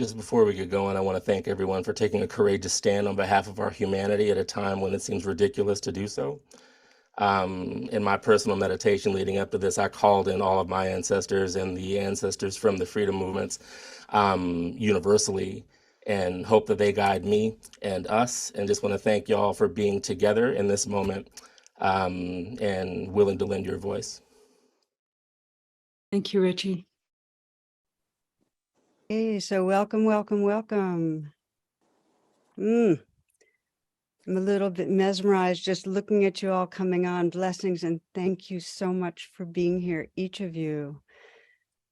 Just before we get going, I want to thank everyone for taking a courageous stand on behalf of our humanity at a time when it seems ridiculous to do so. In my personal meditation leading up to this, I called in all of my ancestors and the ancestors from the freedom movements universally, and hope that they guide me and us. And just want to thank y'all for being together in this moment and willing to lend your voice. Thank you, Reggie. Hey, so welcome, welcome, welcome. I'm a little bit mesmerized just looking at you all coming on. Blessings and thank you so much for being here, each of you.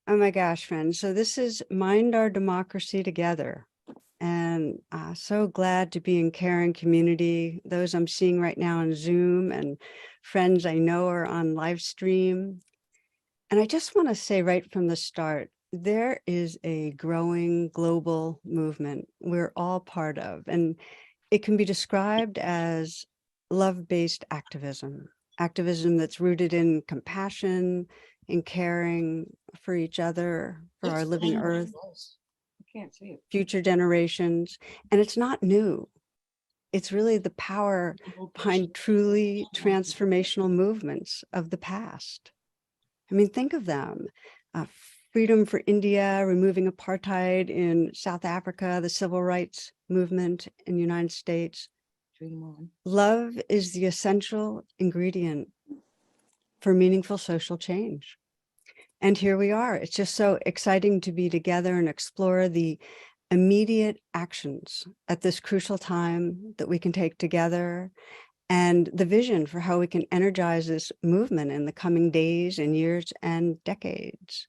Oh my gosh, friends. So this is Mind Our Democracy Together. And so glad to be in caring community. Those I'm seeing right now on Zoom and friends I know are on live stream. And I just want to say right from the start, there is a growing global movement we're all part of, and it can be described as love-based activism, activism that's rooted in compassion, in caring for each other, for our living earth, future generations. And it's not new. It's really the power behind truly transformational movements of the past. I mean, think of them. Freedom for India, removing apartheid in South Africa, the civil rights movement in the United States. Love is the essential ingredient for meaningful social change. And here we are. It's just so exciting to be together and explore the immediate actions at this crucial time that we can take together, and the vision for how we can energize this movement in the coming days and years and decades.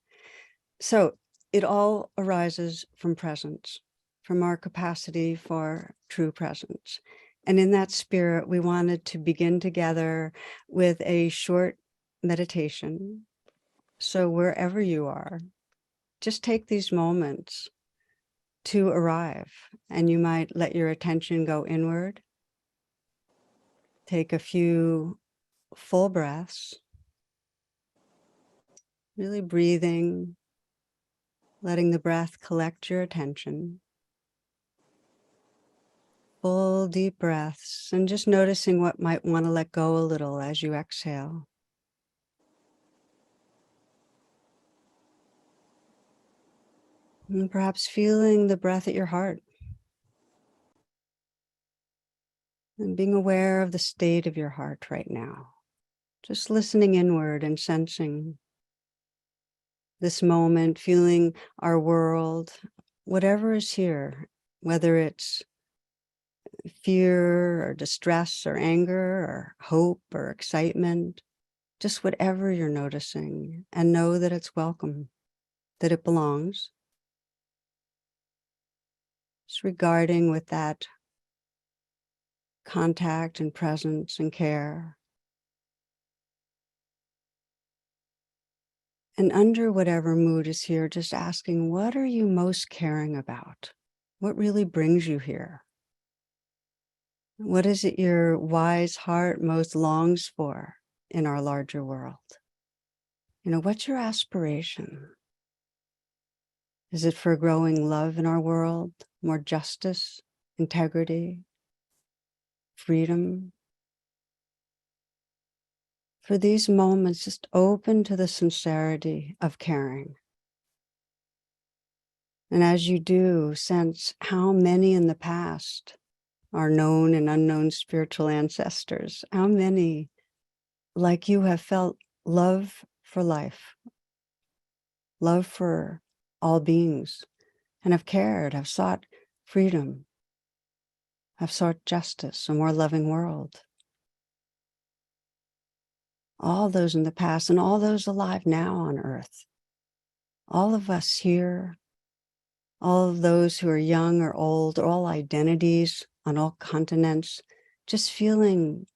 So it all arises from presence, from our capacity for true presence. And in that spirit, we wanted to begin together with a short meditation. So wherever you are, just take these moments to arrive, and you might let your attention go inward. Take a few full breaths, really breathing, letting the breath collect your attention. Full deep breaths, and just noticing what might want to let go a little as you exhale. And perhaps feeling the breath at your heart. And being aware of the state of your heart right now. Just listening inward and sensing this moment, feeling our world, whatever is here, whether it's fear or distress or anger or hope or excitement, just whatever you're noticing, and know that it's welcome, that it belongs. Just regarding with that contact and presence and care. And under whatever mood is here, just asking, what are you most caring about? What really brings you here? What is it your wise heart most longs for in our larger world? You know, what's your aspiration? Is it for growing love in our world, more justice, integrity, freedom? For these moments, just open to the sincerity of caring. And as you do, sense how many in the past are known and unknown spiritual ancestors, how many, like you, have felt love for life, love for all beings, and have cared, have sought freedom, have sought justice, a more loving world. All those in the past and all those alive now on earth, all of us here, all of those who are young or old, all identities on all continents, just feeling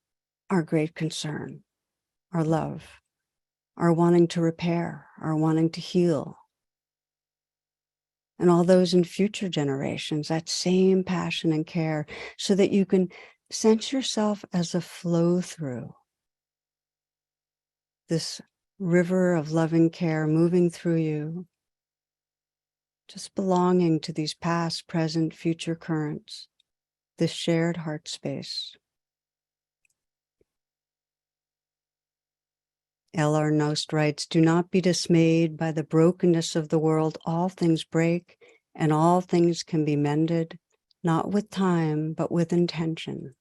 our great concern, our love, our wanting to repair, our wanting to heal. And all those in future generations, that same passion and care, so that you can sense yourself as a flow through this river of loving care moving through you, just belonging to these past, present, future currents, this shared heart space. L.R. Nost writes, "Do not be dismayed by the brokenness of the world. All things break and all things can be mended, not with time, but with intention.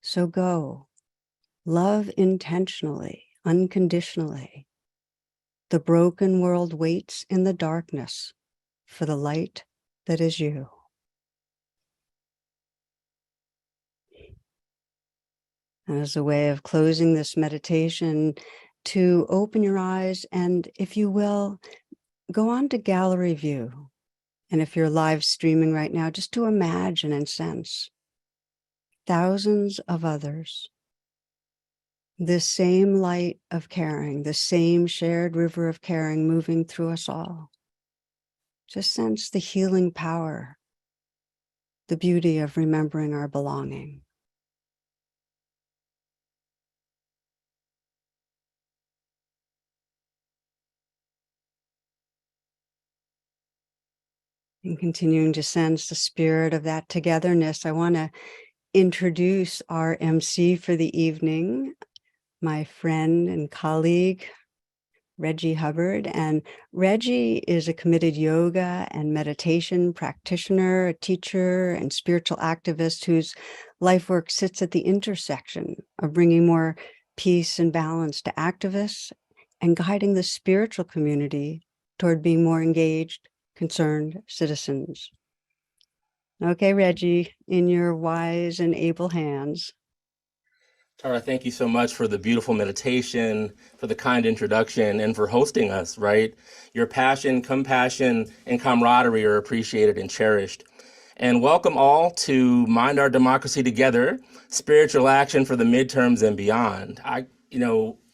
So go, love intentionally, unconditionally. The broken world waits in the darkness for the light that is you." And as a way of closing this meditation, to open your eyes and, if you will, go on to gallery view. And if you're live streaming right now, just to imagine and sense thousands of others, this same light of caring, the same shared river of caring moving through us all. Just sense the healing power, the beauty of remembering our belonging. And continuing to sense the spirit of that togetherness, I want to introduce our MC for the evening, my friend and colleague, Reggie Hubbard. And Reggie is a committed yoga and meditation practitioner, a teacher, and spiritual activist whose life work sits at the intersection of bringing more peace and balance to activists and guiding the spiritual community toward being more engaged, concerned citizens. Okay, Reggie, in your wise and able hands. Tara, thank you so much for the beautiful meditation, for the kind introduction, and for hosting us, right? Your passion, compassion, and camaraderie are appreciated and cherished. And welcome all to Mind Our Democracy Together, spiritual action for the midterms and beyond.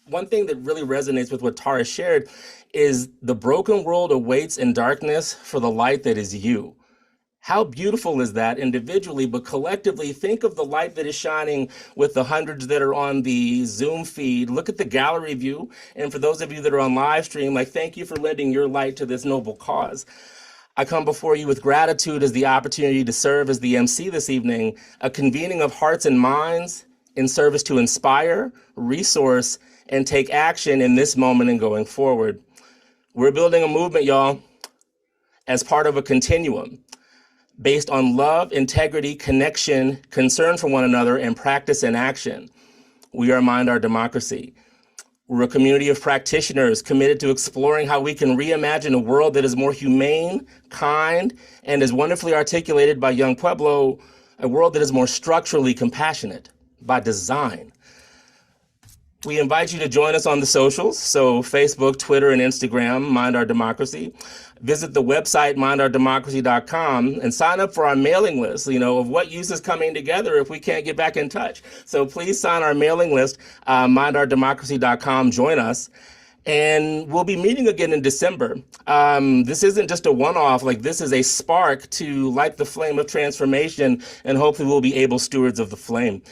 One thing that really resonates with what Tara shared is the broken world awaits in darkness for the light that is you. How beautiful is that individually, but collectively, think of the light that is shining with the hundreds that are on the Zoom feed. Look at the gallery view. And for those of you that are on live stream, thank you for lending your light to this noble cause. I come before you with gratitude as the opportunity to serve as the MC this evening, a convening of hearts and minds in service to inspire, resource, and take action in this moment and going forward. We're building a movement, y'all, as part of a continuum based on love, integrity, connection, concern for one another, and practice and action. We are Mind Our Democracy. We're a community of practitioners committed to exploring how we can reimagine a world that is more humane, kind, and as wonderfully articulated by Young Pueblo, a world that is more structurally compassionate by design. We invite you to join us on the socials, so Facebook, Twitter, and Instagram, Mind Our Democracy. Visit the website, mindourdemocracy.com, and sign up for our mailing list, of what use is coming together if we can't get back in touch. So please sign our mailing list, mindourdemocracy.com, join us. And we'll be meeting again in December. This isn't just a one-off, this is a spark to light the flame of transformation, and hopefully we'll be able stewards of the flame.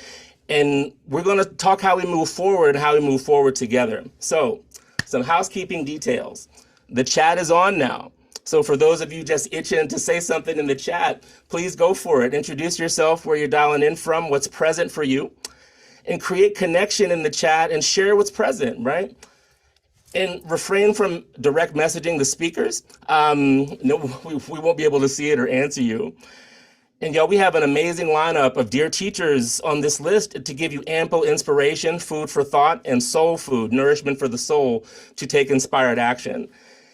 And we're going to talk how we move forward and how we move forward together. So, some housekeeping details. The chat is on now. So for those of you just itching to say something in the chat, please go for it. Introduce yourself, where you're dialing in from, what's present for you, and create connection in the chat and share what's present, right? And refrain from direct messaging the speakers. No, we won't be able to see it or answer you. And y'all, we have an amazing lineup of dear teachers on this list to give you ample inspiration, food for thought, and soul food, nourishment for the soul to take inspired action.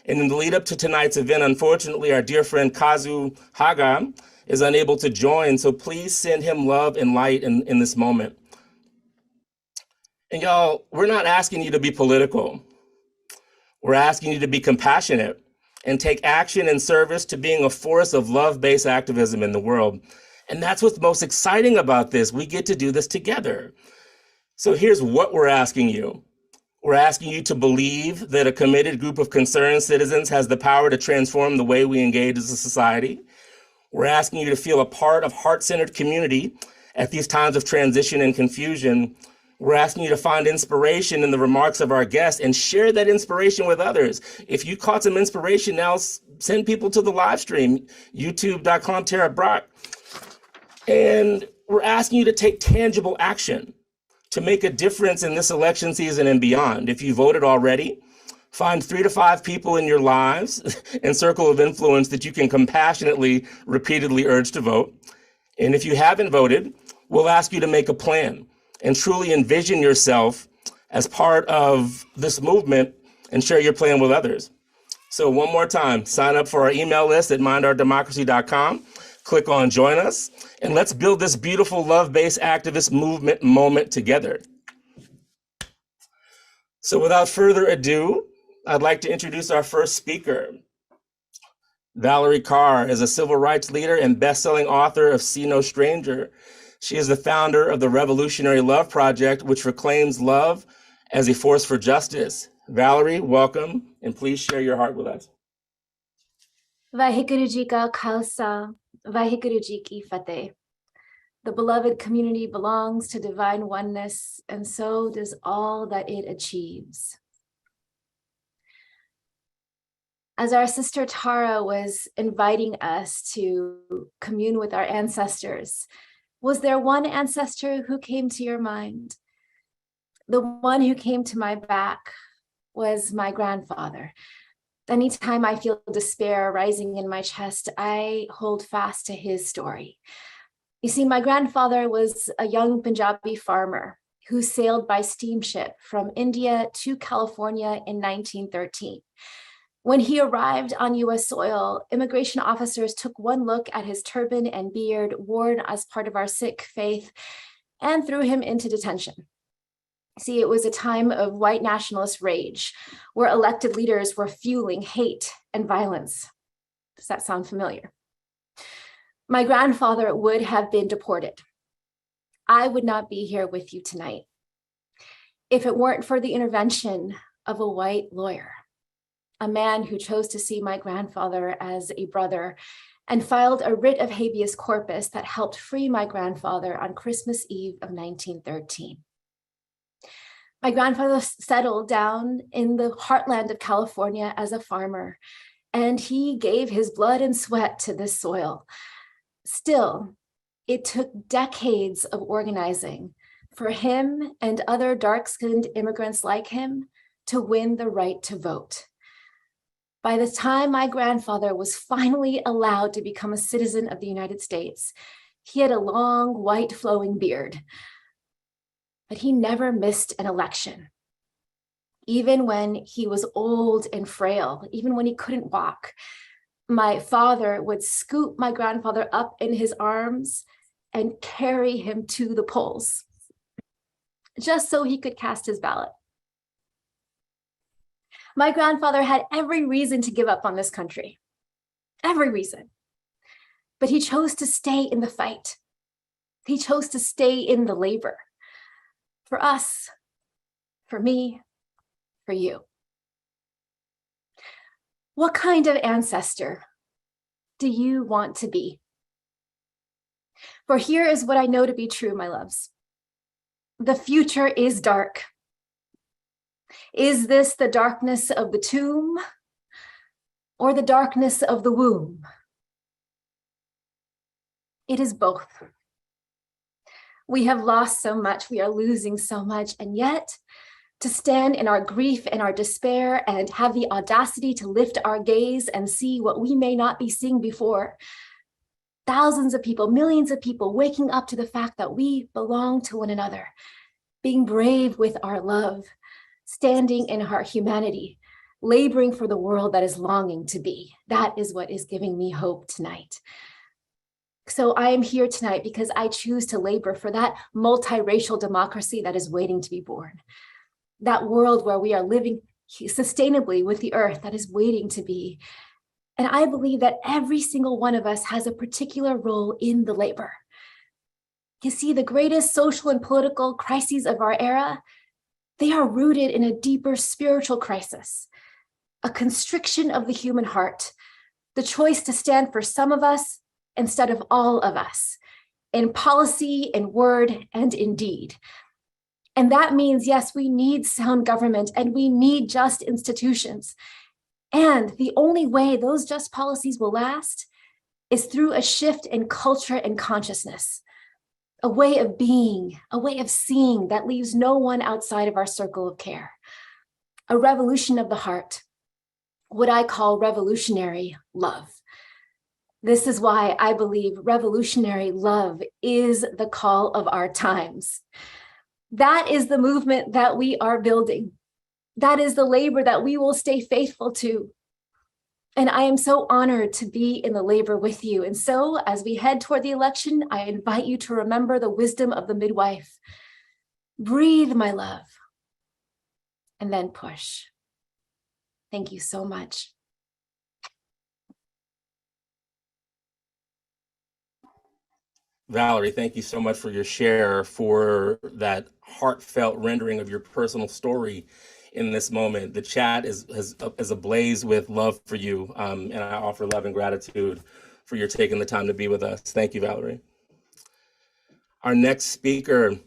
And in the lead up to tonight's event, unfortunately, our dear friend Kazu Haga is unable to join, so please send him love and light in this moment. And y'all, we're not asking you to be political. We're asking you to be compassionate and take action in service to being a force of love-based activism in the world. And that's what's most exciting about this. We get to do this together. So here's what we're asking you. We're asking you to believe that a committed group of concerned citizens has the power to transform the way we engage as a society. We're asking you to feel a part of heart-centered community at these times of transition and confusion. We're asking you to find inspiration in the remarks of our guests and share that inspiration with others. If you caught some inspiration, now send people to the live stream, youtube.com Tara Brach. And we're asking you to take tangible action to make a difference in this election season and beyond. If you voted already, find 3 to 5 people in your lives and circle of influence that you can compassionately, repeatedly urge to vote. And if you haven't voted, we'll ask you to make a plan and truly envision yourself as part of this movement and share your plan with others. So one more time, sign up for our email list at mindourdemocracy.com. Click on join us, and let's build this beautiful love-based activist movement moment together. So without further ado, I'd like to introduce our first speaker. Valarie Kaur is a civil rights leader and best-selling author of See No Stranger. She is the founder of the Revolutionary Love Project, which reclaims love as a force for justice. Valarie, welcome, and please share your heart with us. Vaheguru Ji Ka Khalsa, Vaheguru Ji Ki Fateh. The beloved community belongs to divine oneness, and so does all that it achieves. As our sister Tara was inviting us to commune with our ancestors, was there one ancestor who came to your mind? The one who came to my back was my grandfather. Anytime I feel despair rising in my chest, I hold fast to his story. You see, my grandfather was a young Punjabi farmer who sailed by steamship from India to California in 1913. When he arrived on US soil, immigration officers took one look at his turban and beard worn as part of our Sikh faith and threw him into detention. See, it was a time of white nationalist rage where elected leaders were fueling hate and violence. Does that sound familiar? My grandfather would have been deported. I would not be here with you tonight if it weren't for the intervention of a white lawyer, a man who chose to see my grandfather as a brother and filed a writ of habeas corpus that helped free my grandfather on Christmas Eve of 1913. My grandfather settled down in the heartland of California as a farmer, and he gave his blood and sweat to this soil. Still, it took decades of organizing for him and other dark-skinned immigrants like him to win the right to vote. By the time my grandfather was finally allowed to become a citizen of the United States, he had a long, white, flowing beard. But he never missed an election. Even when he was old and frail, even when he couldn't walk, my father would scoop my grandfather up in his arms and carry him to the polls, just so he could cast his ballot. My grandfather had every reason to give up on this country, every reason. But he chose to stay in the fight. He chose to stay in the labor. For us, for me, for you. What kind of ancestor do you want to be? For here is what I know to be true, my loves. The future is dark. Is this the darkness of the tomb or the darkness of the womb? It is both. We have lost so much, we are losing so much, and yet to stand in our grief and our despair and have the audacity to lift our gaze and see what we may not be seeing before. Thousands of people, millions of people waking up to the fact that we belong to one another, being brave with our love, standing in our humanity, laboring for the world that is longing to be. That is what is giving me hope tonight. So I am here tonight because I choose to labor for that multiracial democracy that is waiting to be born. That world where we are living sustainably with the earth that is waiting to be. And I believe that every single one of us has a particular role in the labor. You see, the greatest social and political crises of our era, they are rooted in a deeper spiritual crisis, a constriction of the human heart, the choice to stand for some of us instead of all of us, in policy, in word, and in deed. And that means, yes, we need sound government and we need just institutions. And the only way those just policies will last is through a shift in culture and consciousness, a way of being, a way of seeing that leaves no one outside of our circle of care, a revolution of the heart, what I call revolutionary love. This is why I believe revolutionary love is the call of our times. That is the movement that we are building. That is the labor that we will stay faithful to. And I am so honored to be in the labor with you. And so as we head toward the election, I invite you to remember the wisdom of the midwife. Breathe, my love, and then push. Thank you so much. Valarie, thank you so much for your share, for that heartfelt rendering of your personal story in this moment. The chat is ablaze with love for you, and I offer love and gratitude for your taking the time to be with us. Thank you, Valarie. Our next speaker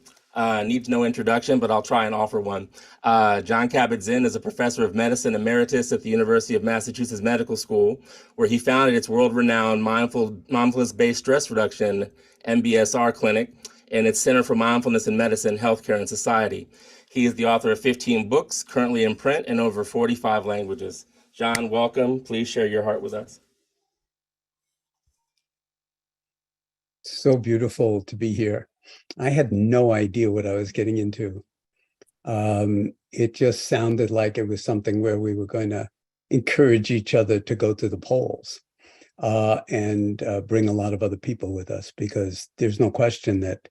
needs no introduction, but I'll try and offer one. Jon Kabat-Zinn is a professor of medicine emeritus at the University of Massachusetts Medical School, where he founded its world-renowned mindfulness-based stress reduction, MBSR clinic, and its Center for Mindfulness in Medicine, Healthcare, and Society. He is the author of 15 books, currently in print in over 45 languages. Jon, welcome. Please share your heart with us. So beautiful to be here. I had no idea what I was getting into. It just sounded like it was something where we were going to encourage each other to go to the polls and bring a lot of other people with us, because there's no question that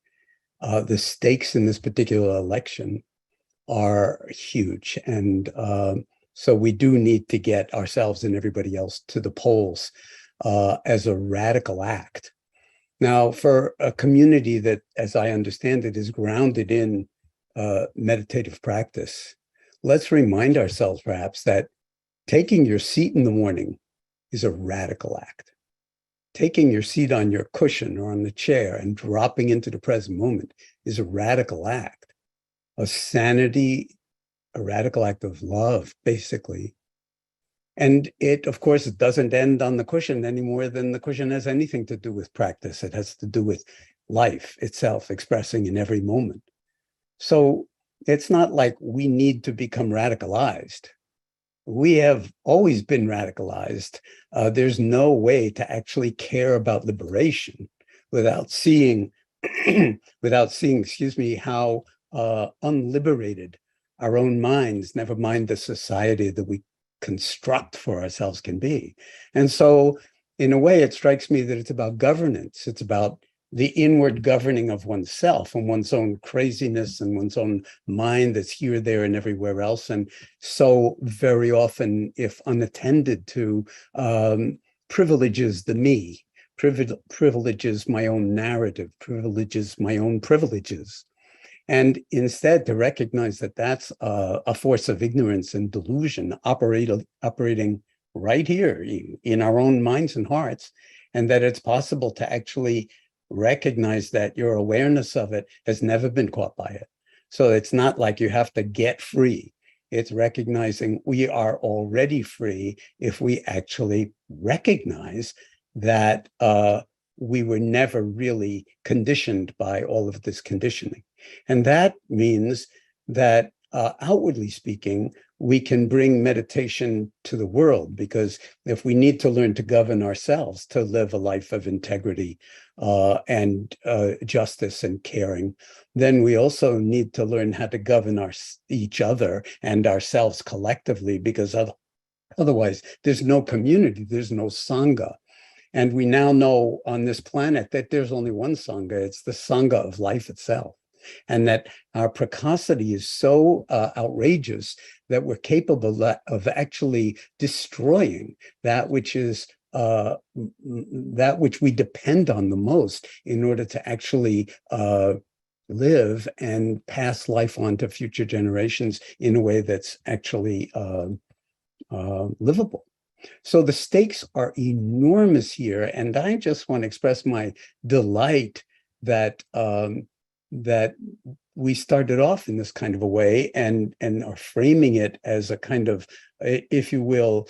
the stakes in this particular election are huge. And so we do need to get ourselves and everybody else to the polls as a radical act. Now, for a community that, as I understand it, is grounded in meditative practice, let's remind ourselves perhaps that taking your seat in the morning is a radical act. Taking your seat on your cushion or on the chair and dropping into the present moment is a radical act of sanity, a radical act of love, basically. And it, of course, it doesn't end on the cushion any more than the cushion has anything to do with practice. It has to do with life itself, expressing in every moment. So it's not like we need to become radicalized. We have always been radicalized. There's no way to actually care about liberation without seeing, excuse me, how unliberated our own minds, never mind the society that we construct for ourselves, can be. And so in a way, it strikes me that it's about governance. It's about the inward governing of oneself and one's own craziness and one's own mind that's here, there, and everywhere else. And so very often, if unattended to, privileges the me, privileges my own narrative, privileges my own privileges. And instead to recognize that that's a force of ignorance and delusion operating right here in our own minds and hearts, and that it's possible to actually recognize that your awareness of it has never been caught by it. So it's not like you have to get free. It's recognizing we are already free if we actually recognize that we were never really conditioned by all of this conditioning. And that means that outwardly speaking, we can bring meditation to the world, because if we need to learn to govern ourselves, to live a life of integrity and justice and caring, then we also need to learn how to govern each other and ourselves collectively, because otherwise there's no community, there's no Sangha. And we now know on this planet that there's only one Sangha. It's the Sangha of life itself. And that our precocity is so outrageous that we're capable of actually destroying that which is that which we depend on the most in order to actually live and pass life on to future generations in a way that's actually livable. So the stakes are enormous here, and I just want to express my delight that that we started off in this kind of a way and are framing it as a kind of, if you will,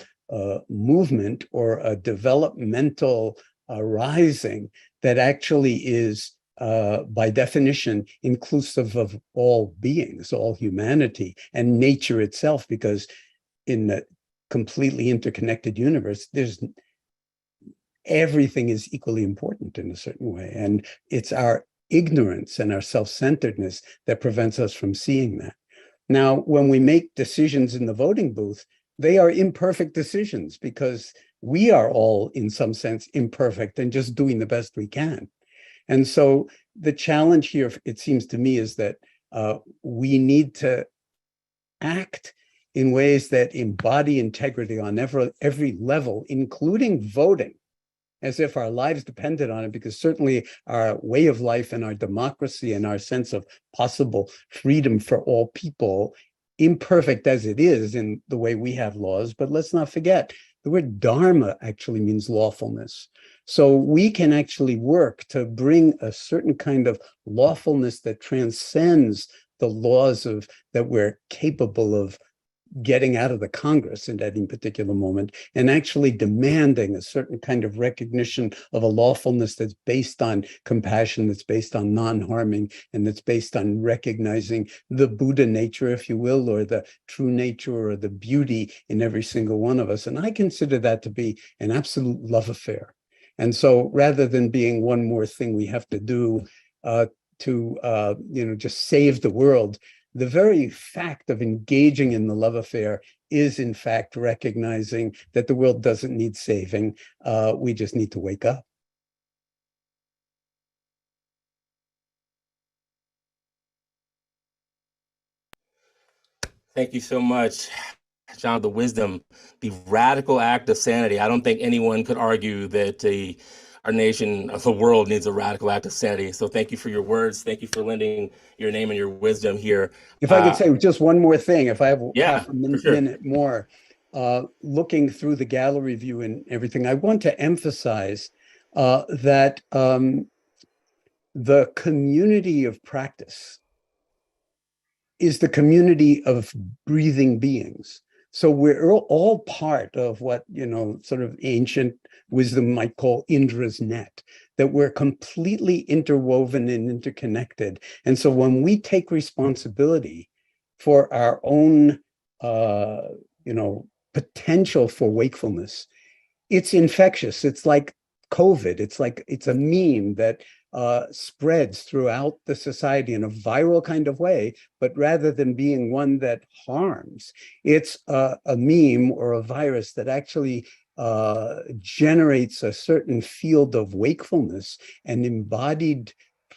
movement or a developmental rising that actually is, by definition, inclusive of all beings, all humanity, and nature itself, because in the completely interconnected universe, everything is equally important in a certain way. And it's our ignorance and our self-centeredness that prevents us from seeing that. Now, when we make decisions in the voting booth, they are imperfect decisions because we are all, in some sense, imperfect and just doing the best we can. And so the challenge here, it seems to me, is that we need to act in ways that embody integrity on every level, including voting, as if our lives depended on it, because certainly our way of life and our democracy and our sense of possible freedom for all people, imperfect as it is in the way we have laws, but let's not forget, the word dharma actually means lawfulness. So we can actually work to bring a certain kind of lawfulness that transcends the laws that we're capable of getting out of the Congress in any particular moment, and actually demanding a certain kind of recognition of a lawfulness that's based on compassion, that's based on non-harming, and that's based on recognizing the Buddha nature, if you will, or the true nature or the beauty in every single one of us. And I consider that to be an absolute love affair. And so rather than being one more thing we have to do to just save the world, the very fact of engaging in the love affair is, in fact, recognizing that the world doesn't need saving. We just need to wake up. Thank you so much, Jon. The wisdom, the radical act of sanity. I don't think anyone could argue that our nation, the world, needs a radical act of sanity. So thank you for your words. Thank you for lending your name and your wisdom here. If I could say just one more thing, if I have half a minute more, looking through the gallery view and everything, I want to emphasize that the community of practice is the community of breathing beings. So we're all part of what, sort of ancient wisdom might call Indra's net, that we're completely interwoven and interconnected. And so when we take responsibility for our own, potential for wakefulness, it's infectious. It's like COVID. It's a meme that spreads throughout the society in a viral kind of way, but rather than being one that harms, it's a meme or a virus that actually generates a certain field of wakefulness and embodied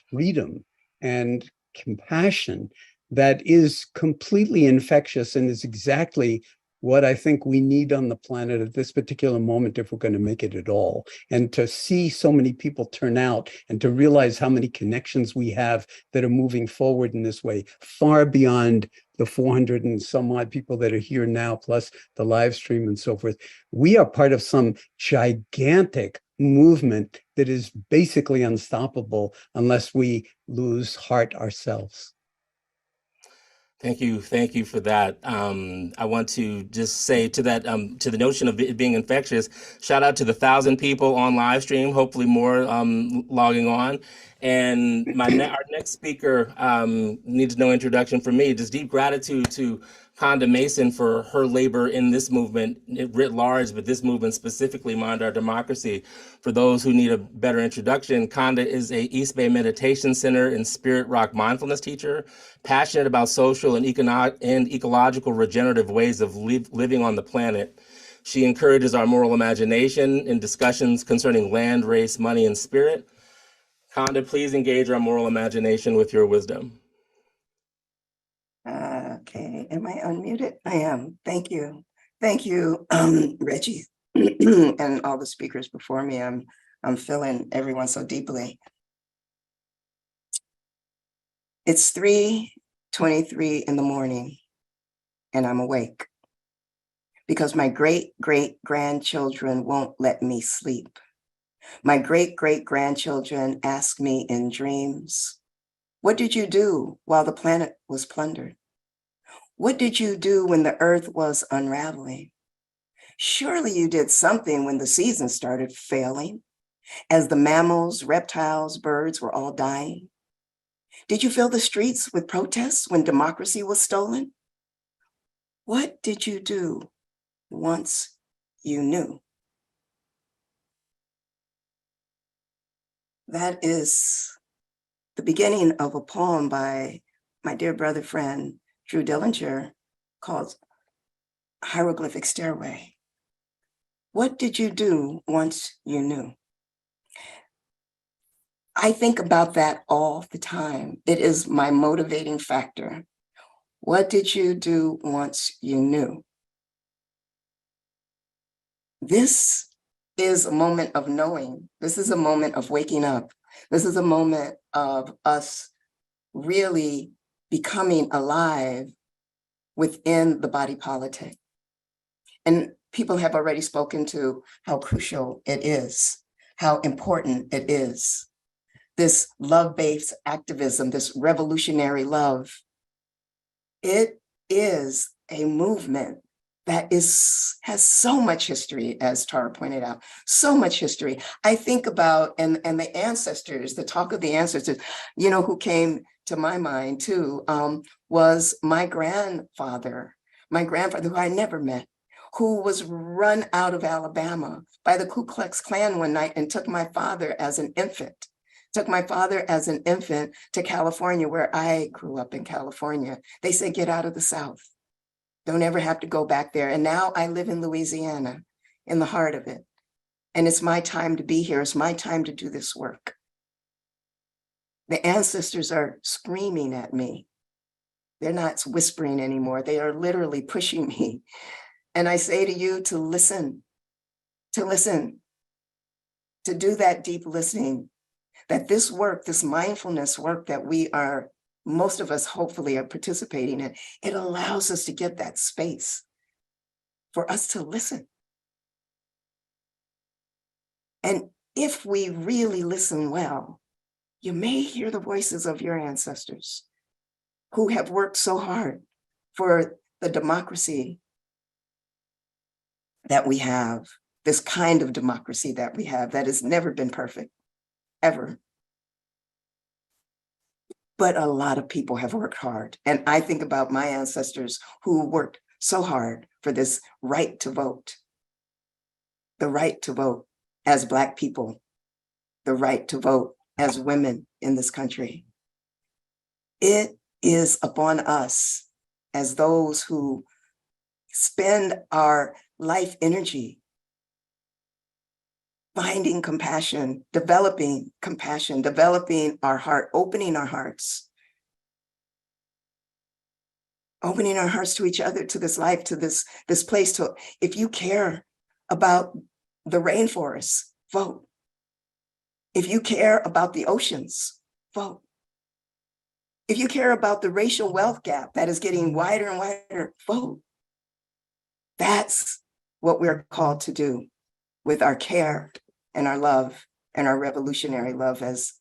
freedom and compassion that is completely infectious and is exactly what I think we need on the planet at this particular moment if we're going to make it at all. And to see so many people turn out and to realize how many connections we have that are moving forward in this way, far beyond the 400 and some odd people that are here now, plus the live stream and so forth. We are part of some gigantic movement that is basically unstoppable unless we lose heart ourselves. Thank you for that. I want to just say to that, to the notion of it being infectious, shout out to the 1,000 people on live stream, hopefully more logging on. And our next speaker needs no introduction from me. Just deep gratitude to Konda Mason for her labor in this movement writ large, but this movement specifically, Mind Our Democracy. For those who need a better introduction, Konda is a East Bay Meditation Center and Spirit Rock mindfulness teacher, passionate about social and ecological regenerative ways of living on the planet. She encourages our moral imagination in discussions concerning land, race, money, and spirit. Konda, please engage our moral imagination with your wisdom. Okay, am I unmuted? I am. Thank you. Thank you, Reggie, and all the speakers before me. I'm feeling everyone so deeply. It's 3:23 in the morning, and I'm awake because my great-great-grandchildren won't let me sleep. My great-great-grandchildren ask me in dreams, What did you do while the planet was plundered? What did you do when the earth was unraveling? Surely you did something when the seasons started failing, as the mammals, reptiles, birds were all dying. Did you fill the streets with protests when democracy was stolen? What did you do once you knew? That is the beginning of a poem by my dear brother friend, Drew Dillinger, called Hieroglyphic Stairway. What did you do once you knew? I think about that all the time. It is my motivating factor. What did you do once you knew? This is a moment of knowing. This is a moment of waking up. This is a moment of us really becoming alive within the body politic. And people have already spoken to how crucial it is, how important it is. This love-based activism, this revolutionary love, it is a movement that has so much history, as Tara pointed out, so much history. I think about, and the ancestors, the talk of the ancestors, who came to my mind too, was my grandfather who I never met, who was run out of Alabama by the Ku Klux Klan one night and took my father as an infant. Took my father as an infant to California, where I grew up in California. They said, get out of the South. Don't ever have to go back there. And now I live in Louisiana, in the heart of it. And it's my time to be here. It's my time to do this work. The ancestors are screaming at me. They're not whispering anymore. They are literally pushing me. And I say to you to listen, to do that deep listening, that this work, this mindfulness work that most of us hopefully are participating in, it allows us to get that space for us to listen. And if we really listen well, you may hear the voices of your ancestors who have worked so hard for the democracy that we have, this kind of democracy that we have that has never been perfect, ever. But a lot of people have worked hard. And I think about my ancestors who worked so hard for this right to vote, the right to vote as Black people, the right to vote as women in this country. It is upon us as those who spend our life energy finding compassion, developing our heart, opening our hearts to each other, to this life, to this place. If you care about the rainforests, vote. If you care about the oceans, vote. If you care about the racial wealth gap that is getting wider and wider, vote. That's what we're called to do with our care and our love and our revolutionary love, as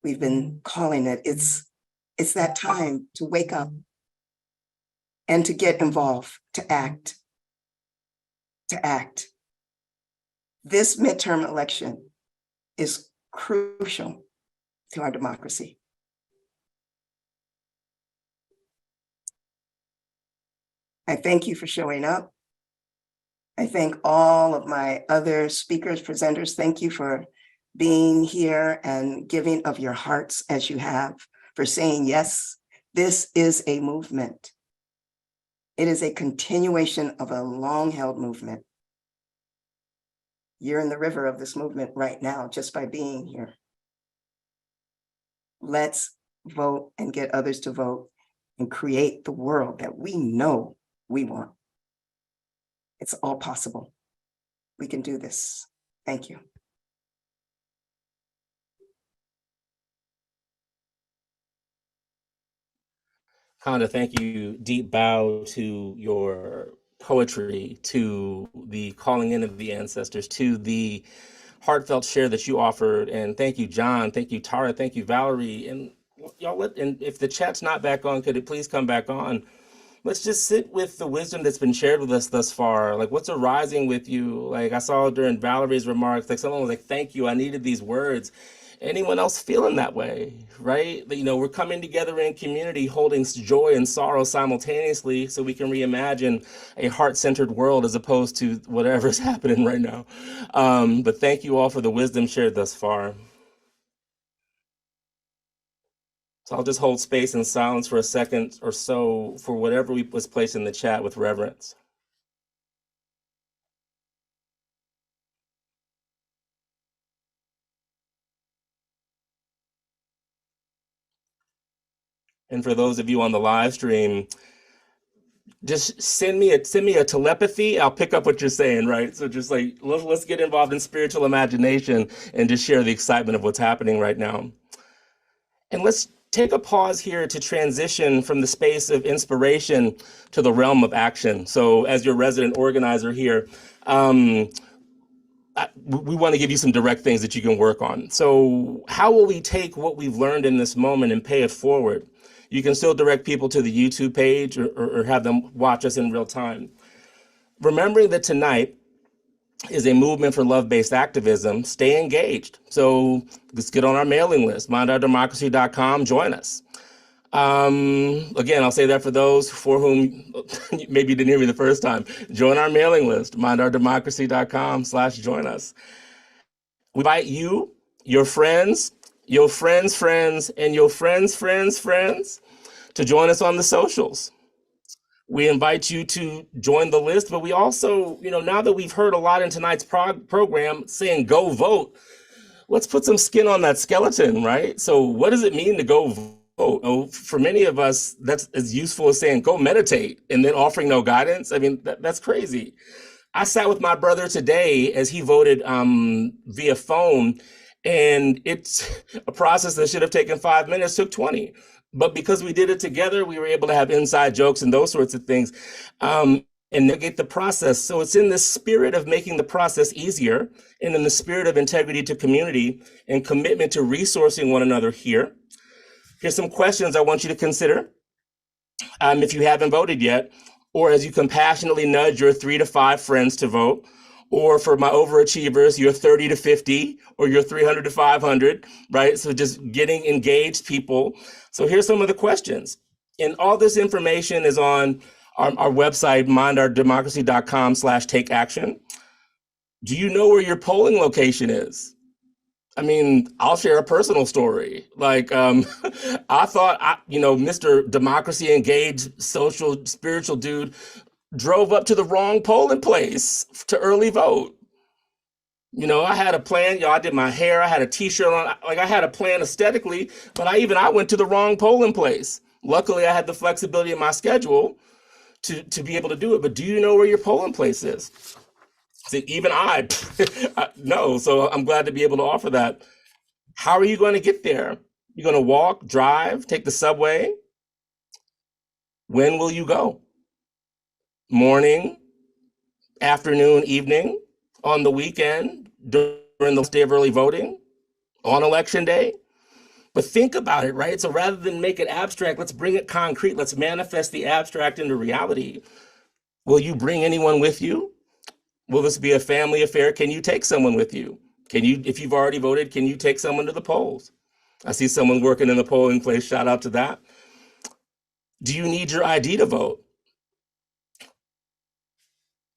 we've been calling it. It's that time to wake up and to get involved, to act. This midterm election is crucial to our democracy. I thank you for showing up. I thank all of my other speakers, presenters. Thank you for being here and giving of your hearts as you have, for saying, yes, this is a movement. It is a continuation of a long-held movement. You're in the river of this movement right now, just by being here. Let's vote and get others to vote and create the world that we know we want. It's all possible. We can do this. Thank you. Konda, thank you. Deep bow to your poetry, to the calling in of the ancestors, to the heartfelt share that you offered. And thank you, Jon. Thank you, Tara. Thank you, Valarie. And y'all and if the chat's not back on, could it please come back on? Let's just sit with the wisdom that's been shared with us thus far. Like, what's arising with you? Like, I saw during Valerie's remarks, like someone was like, thank you, I needed these words. Anyone else feeling that way, right? You know, we're coming together in community, holding joy and sorrow simultaneously so we can reimagine a heart-centered world as opposed to whatever's happening right now. But thank you all for the wisdom shared thus far. So I'll just hold space and silence for a second or so for whatever was placed in the chat with reverence. And for those of you on the live stream, just send me a telepathy. I'll pick up what you're saying, right? So just like, let's get involved in spiritual imagination and just share the excitement of what's happening right now. And let's take a pause here to transition from the space of inspiration to the realm of action. So as your resident organizer here, we want to give you some direct things that you can work on. So how will we take what we've learned in this moment and pay it forward? You can still direct people to the YouTube page or have them watch us in real time. Remembering that tonight is a movement for love-based activism, stay engaged. So let's get on our mailing list, mindourdemocracy.com, join us. Again, I'll say that for those for whom maybe you didn't hear me the first time, join our mailing list, mindourdemocracy.com/join us. We invite you, your friends, and your friends' friends to join us on the socials. We invite you to join the list, but we also, now that we've heard a lot in tonight's program saying go vote, let's put some skin on that skeleton, right? So what does it mean to go vote? Oh, for many of us, that's as useful as saying go meditate and then offering no guidance. I mean, that's crazy. I sat with my brother today as he voted via phone, and it's a process that should have taken 5 minutes, took 20. But because we did it together, we were able to have inside jokes and those sorts of things and navigate the process. So it's in the spirit of making the process easier and in the spirit of integrity to community and commitment to resourcing one another here. Here's some questions I want you to consider if you haven't voted yet, or as you compassionately nudge your 3 to 5 friends to vote, or for my overachievers, you're 30 to 50, or you're 300 to 500, right? So just getting engaged people. So here's some of the questions. And all this information is on our website, mindourdemocracy.com/take action. Do you know where your polling location is? I mean, I'll share a personal story. Like, I thought, Mr. Democracy Engaged, social, spiritual dude drove up to the wrong polling place to early vote. I had a plan. I did my hair. I had a t-shirt on. Like, I had a plan aesthetically, but I went to the wrong polling place. Luckily, I had the flexibility in my schedule to be able to do it. But do you know where your polling place is? See, even I know. So I'm glad to be able to offer that. How are you going to get there? You're going to walk, drive, take the subway? When will you go? Morning, afternoon, evening, on the weekend, during the last day of early voting, on election day? But think about it, right? So rather than make it abstract, let's bring it concrete. Let's manifest the abstract into reality. Will you bring anyone with you? Will this be a family affair? Can you take someone with you? If you've already voted, can you take someone to the polls? I see someone working in the polling place. Shout out to that. Do you need your ID to vote?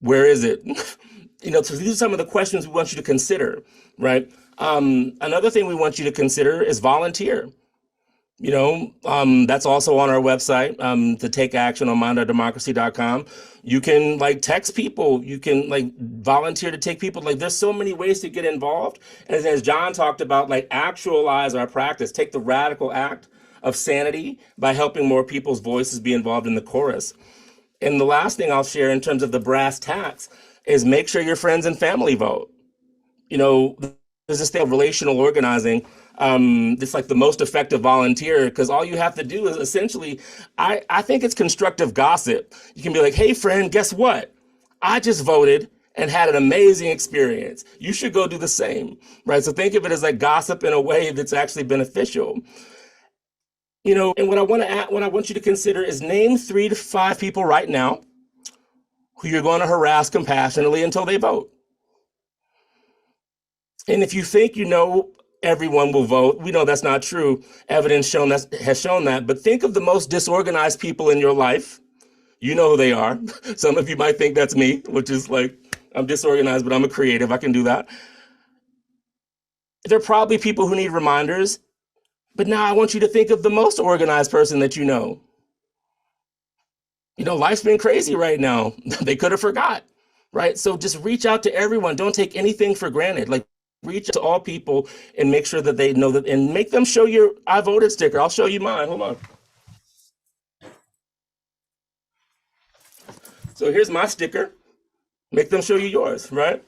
Where is it? So these are some of the questions we want you to consider, right? Another thing we want you to consider is volunteer. That's also on our website, to take action on mindourdemocracy.com. You can text people, you can volunteer to take people. There's so many ways to get involved. And as Jon talked about, actualize our practice, take the radical act of sanity by helping more people's voices be involved in the chorus. And the last thing I'll share in terms of the brass tacks is make sure your friends and family vote. There's this thing of relational organizing. It's the most effective volunteer, because all you have to do is essentially, I think it's constructive gossip. You can be like, hey friend, guess what? I just voted and had an amazing experience. You should go do the same, right? So think of it as gossip in a way that's actually beneficial. And what I want you to consider is name 3 to 5 people right now who you're going to harass compassionately until they vote. And if you think everyone will vote, we know that's not true. Evidence has shown that. But think of the most disorganized people in your life. You know who they are. Some of you might think that's me, which is like, I'm disorganized, but I'm a creative. I can do that. There are probably people who need reminders. But now I want you to think of the most organized person that you know. Life's been crazy right now. They could have forgot, right? So just reach out to everyone. Don't take anything for granted. Like, reach out to all people and make sure that they know that, and make them show your I voted sticker. I'll show you mine. Hold on. So here's my sticker. Make them show you yours, right?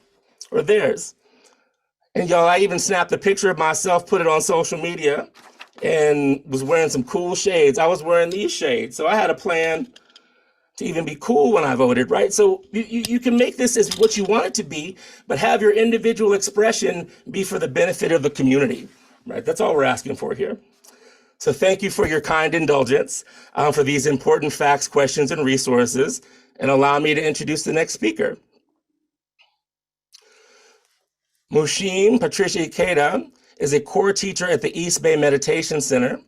Or theirs. And y'all, I even snapped a picture of myself, put it on social media, and was wearing some cool shades. I was wearing these shades. So I had a plan to even be cool when I voted, right? So you can make this as what you want it to be, but have your individual expression be for the benefit of the community, right? That's all we're asking for here. So thank you for your kind indulgence for these important facts, questions, and resources, and allow me to introduce the next speaker. Mushim Ikeda is a core teacher at the East Bay Meditation Center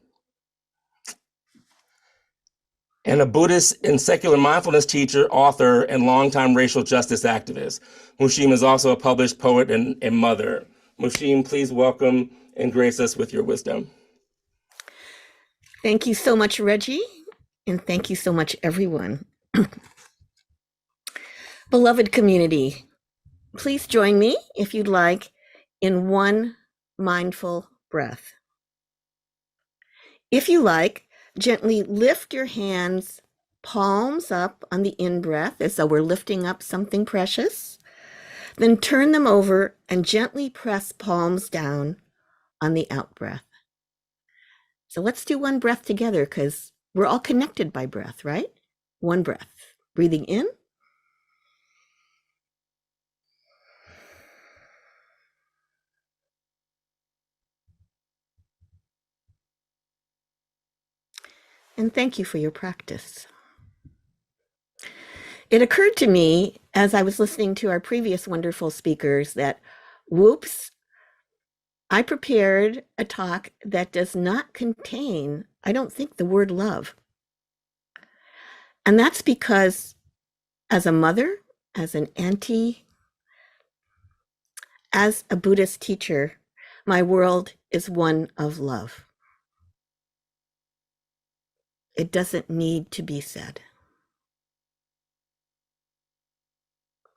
and a Buddhist and secular mindfulness teacher, author, and longtime racial justice activist. Mushim is also a published poet and mother. Mushim, please welcome and grace us with your wisdom. Thank you so much, Reggie, and thank you so much, everyone. Beloved community, please join me, if you'd like, in one mindful breath. If you like, gently lift your hands, palms up on the in-breath, as though we're lifting up something precious. Then turn them over and gently press palms down on the out-breath. So let's do one breath together, because we're all connected by breath, right? One breath. Breathing in. And thank you for your practice. It occurred to me as I was listening to our previous wonderful speakers that, whoops, I prepared a talk that does not contain, I don't think, the word love. And that's because as a mother, as an auntie, as a Buddhist teacher, my world is one of love. It doesn't need to be said.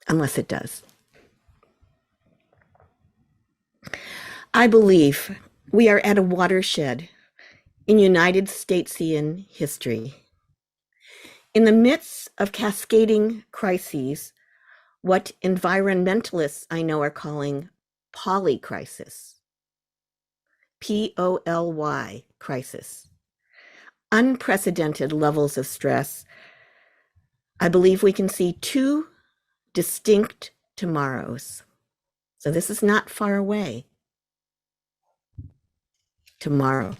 Unless it does. I believe we are at a watershed in United Statesian history. In the midst of cascading crises, what environmentalists I know are calling polycrisis, P-O-L-Y crisis, unprecedented levels of stress, I believe we can see 2 distinct tomorrows. So this is not far away. Tomorrow.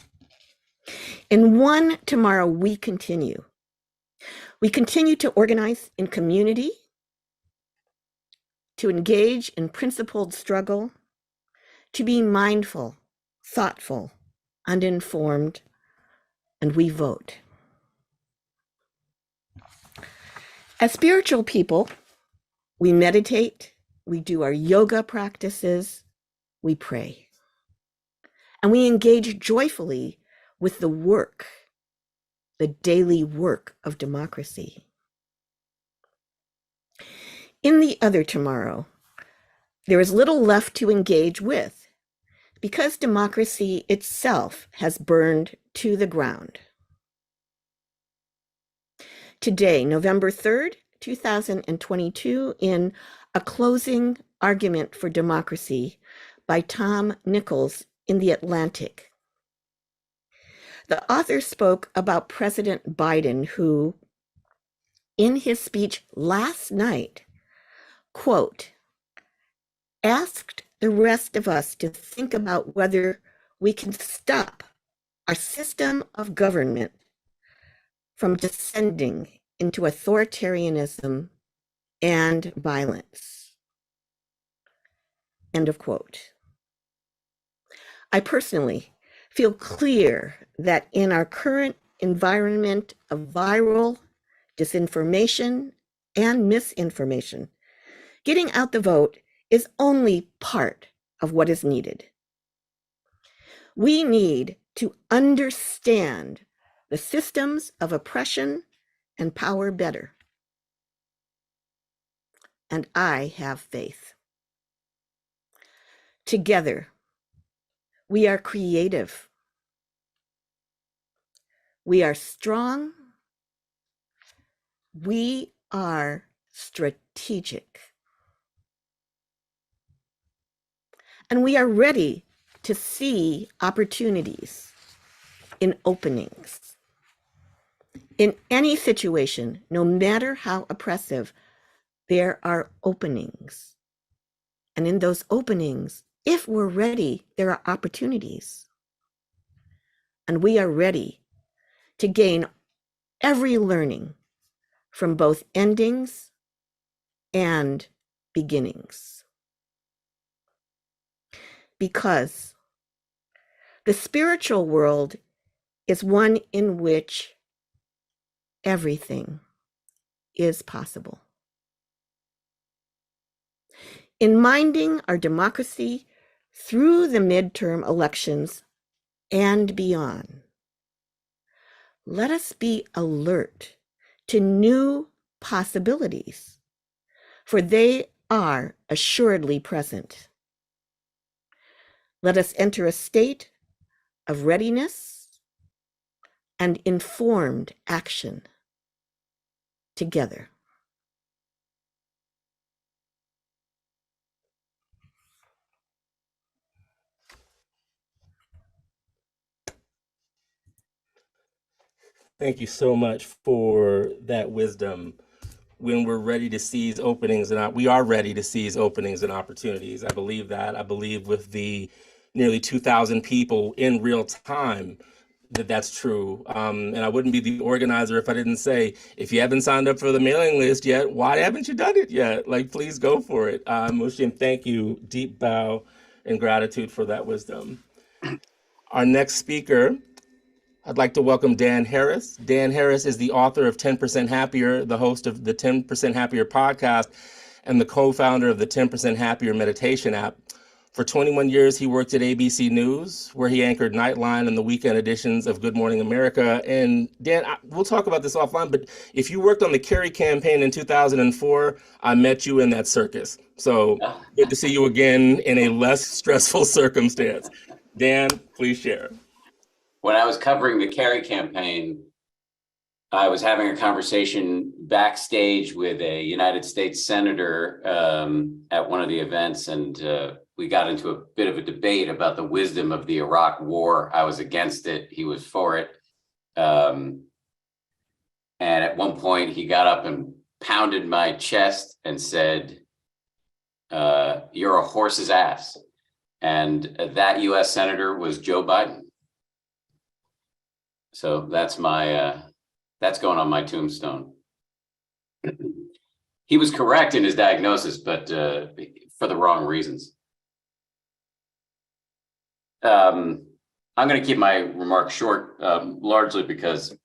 In one tomorrow, we continue. We continue to organize in community, to engage in principled struggle, to be mindful, thoughtful, and informed, and we vote. As spiritual people, we meditate, we do our yoga practices, we pray. And we engage joyfully with the work, the daily work of democracy. In the other tomorrow, there is little left to engage with because democracy itself has burned to the ground. Today, November 3rd, 2022, in A Closing Argument for Democracy by Tom Nichols in The Atlantic. The author spoke about President Biden, who, in his speech last night, quote, asked the rest of us to think about whether we can stop our system of government from descending into authoritarianism and violence. End of quote. I personally feel clear that in our current environment of viral disinformation and misinformation, getting out the vote is only part of what is needed. We need to understand the systems of oppression and power better. And I have faith. Together, we are creative. We are strong. We are strategic. And we are ready to see opportunities in openings. In any situation, no matter how oppressive, there are openings. And in those openings, if we're ready, there are opportunities. And we are ready to gain every learning from both endings and beginnings. Because the spiritual world is one in which everything is possible. In minding our democracy through the midterm elections and beyond, let us be alert to new possibilities, for they are assuredly present. Let us enter a state of readiness and informed action together. Thank you so much for that wisdom. When we're ready to seize openings, and we are ready to seize openings and opportunities. I believe that. I believe with the nearly 2,000 people in real time that that's true. And I wouldn't be the organizer if I didn't say, if you haven't signed up for the mailing list yet, why haven't you done it yet? Like, please go for it. Mushim, thank you. Deep bow and gratitude for that wisdom. Our next speaker, I'd like to welcome Dan Harris. Dan Harris is the author of 10% Happier, the host of the 10% Happier podcast, and the co-founder of the 10% Happier meditation app. For 21 years, he worked at ABC News, where he anchored Nightline and the weekend editions of Good Morning America. And Dan, we'll talk about this offline, but if you worked on the Kerry campaign in 2004, I met you in that circus. So good to see you again in a less stressful circumstance. Dan, please share. When I was covering the Kerry campaign, I was having a conversation backstage with a United States senator at one of the events, and we got into a bit of a debate about the wisdom of the Iraq War. I was against it. He was for it. And at one point, he got up and pounded my chest and said, "You're a horse's ass." And that U.S. senator was Joe Biden. So that's going on my tombstone. He was correct in his diagnosis, but for the wrong reasons. I'm going to keep my remarks short, largely because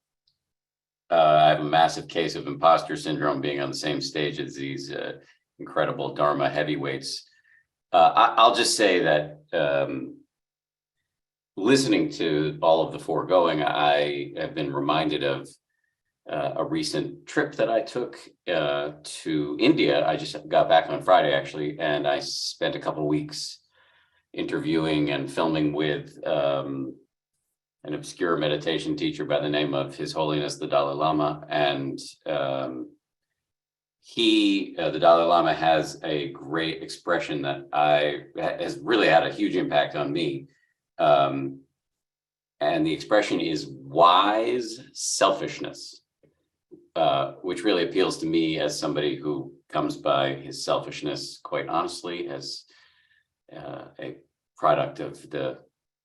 I have a massive case of imposter syndrome being on the same stage as these incredible Dharma heavyweights. I'll just say that listening to all of the foregoing, I have been reminded of a recent trip that I took to India. I just got back on Friday, actually, and I spent a couple of weeks interviewing and filming with an obscure meditation teacher by the name of His Holiness the Dalai Lama. And the Dalai Lama has a great expression that has really had a huge impact on me. And the expression is wise selfishness, which really appeals to me as somebody who comes by his selfishness quite honestly as a product of the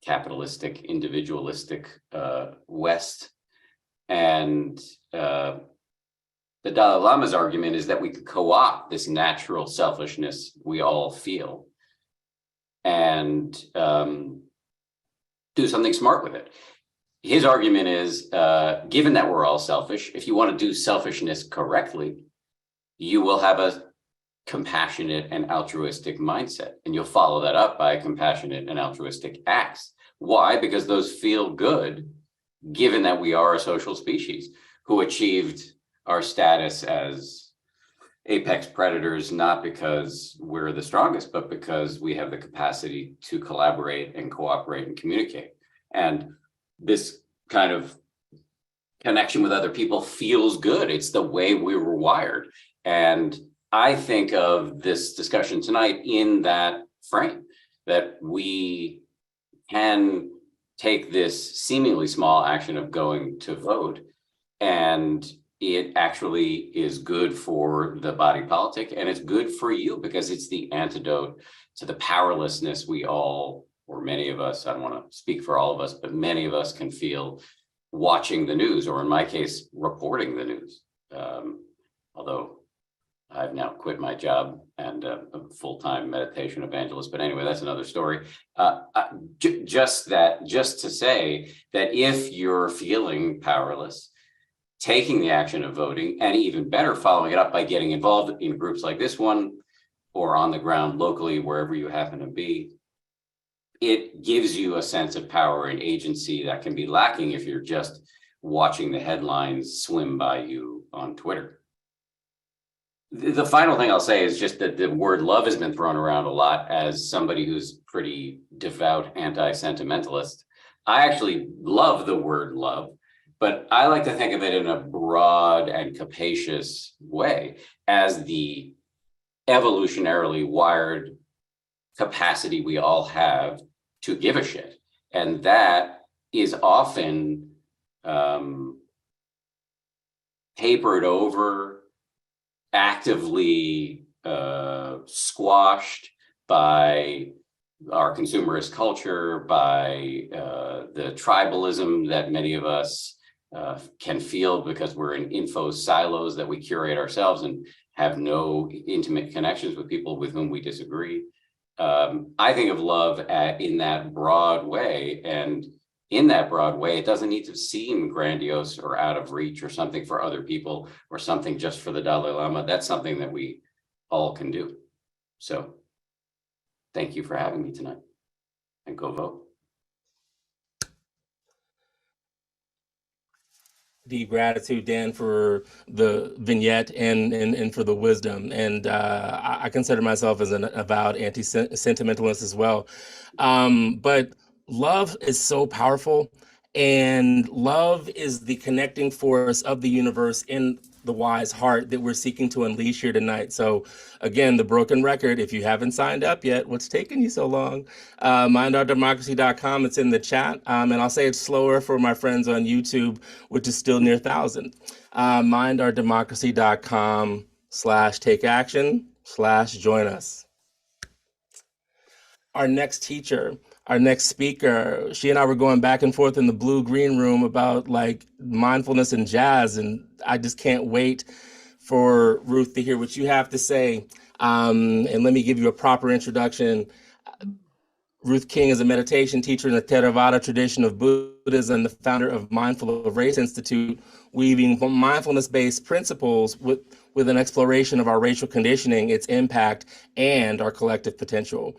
capitalistic, individualistic West. And the Dalai Lama's argument is that we could co-opt this natural selfishness we all feel and do something smart with it. His argument is, given that we're all selfish, if you want to do selfishness correctly, you will have a compassionate and altruistic mindset, and you'll follow that up by compassionate and altruistic acts. Why? Because those feel good, given that we are a social species who achieved our status as apex predators, not because we're the strongest, but because we have the capacity to collaborate and cooperate and communicate. And this kind of connection with other people feels good. It's the way we were wired. And I think of this discussion tonight in that frame, that we can take this seemingly small action of going to vote, and it actually is good for the body politic, and it's good for you because it's the antidote to the powerlessness we all, or many of us, I don't want to speak for all of us, but many of us can feel watching the news, or in my case, reporting the news. Although I've now quit my job and a full-time meditation evangelist, but anyway, that's another story. Just to say that if you're feeling powerless, taking the action of voting, and even better, following it up by getting involved in groups like this one, or on the ground locally, wherever you happen to be, it gives you a sense of power and agency that can be lacking if you're just watching the headlines swim by you on Twitter. The final thing I'll say is just that the word love has been thrown around a lot. As somebody who's pretty devout anti-sentimentalist, I actually love the word love, but I like to think of it in a broad and capacious way as the evolutionarily wired capacity we all have to give a shit. And that is often papered over, actively squashed by our consumerist culture, by the tribalism that many of us can feel because we're in info silos that we curate ourselves and have no intimate connections with people with whom we disagree. I think of love in that broad way, and in that broad way, it doesn't need to seem grandiose or out of reach or something for other people or something just for the Dalai Lama. That's something that we all can do. So thank you for having me tonight, and go vote. Deep gratitude, Dan, for the vignette and for the wisdom. And I consider myself as an avowed anti-sentimentalist as well. But love is so powerful, and love is the connecting force of the universe in the wise heart that we're seeking to unleash here tonight. So again, the broken record, if you haven't signed up yet, what's taking you so long? MindOurDemocracy.com, it's in the chat. And I'll say it slower for my friends on YouTube, which is still near 1,000. MindOurDemocracy.com/take-action/join us. Our next teacher, our next speaker, she and I were going back and forth in the blue green room about like mindfulness and jazz, and I just can't wait for Ruth to hear what you have to say. And let me give you a proper introduction. Ruth King is a meditation teacher in the Theravada tradition of Buddhism, the founder of Mindful of Race Institute, weaving mindfulness-based principles with an exploration of our racial conditioning, its impact, and our collective potential.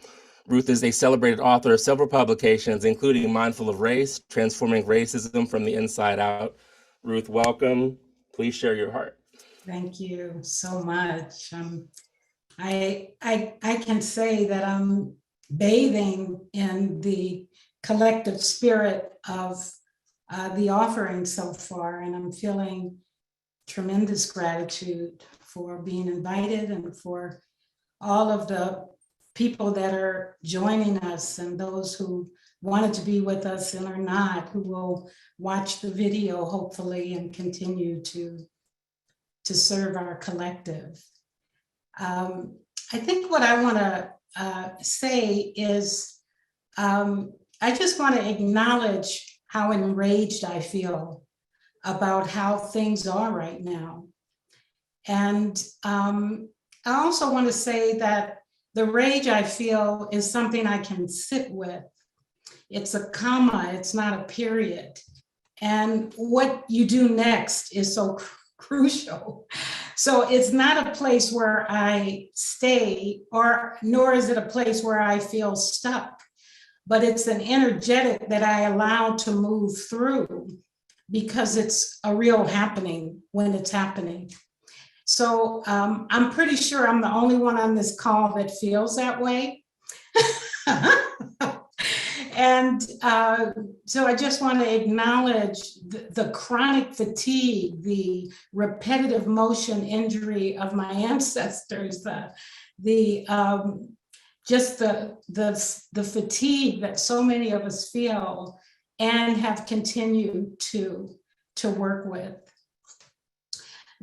Ruth is a celebrated author of several publications, including Mindful of Race, Transforming Racism from the Inside Out. Ruth, welcome. Please share your heart. Thank you so much. I can say that I'm bathing in the collective spirit of the offering so far, and I'm feeling tremendous gratitude for being invited and for all of the people that are joining us and those who wanted to be with us and are not, who will watch the video hopefully and continue to serve our collective. I think what I want to say is I just want to acknowledge how enraged I feel about how things are right now. And I also want to say that the rage I feel is something I can sit with. It's a comma, it's not a period. And what you do next is so crucial. So it's not a place where I stay, nor is it a place where I feel stuck, but it's an energetic that I allow to move through because it's a real happening when it's happening. So I'm pretty sure I'm the only one on this call that feels that way. And so I just want to acknowledge the chronic fatigue, the repetitive motion injury of my ancestors, just the fatigue that so many of us feel and have continued to work with.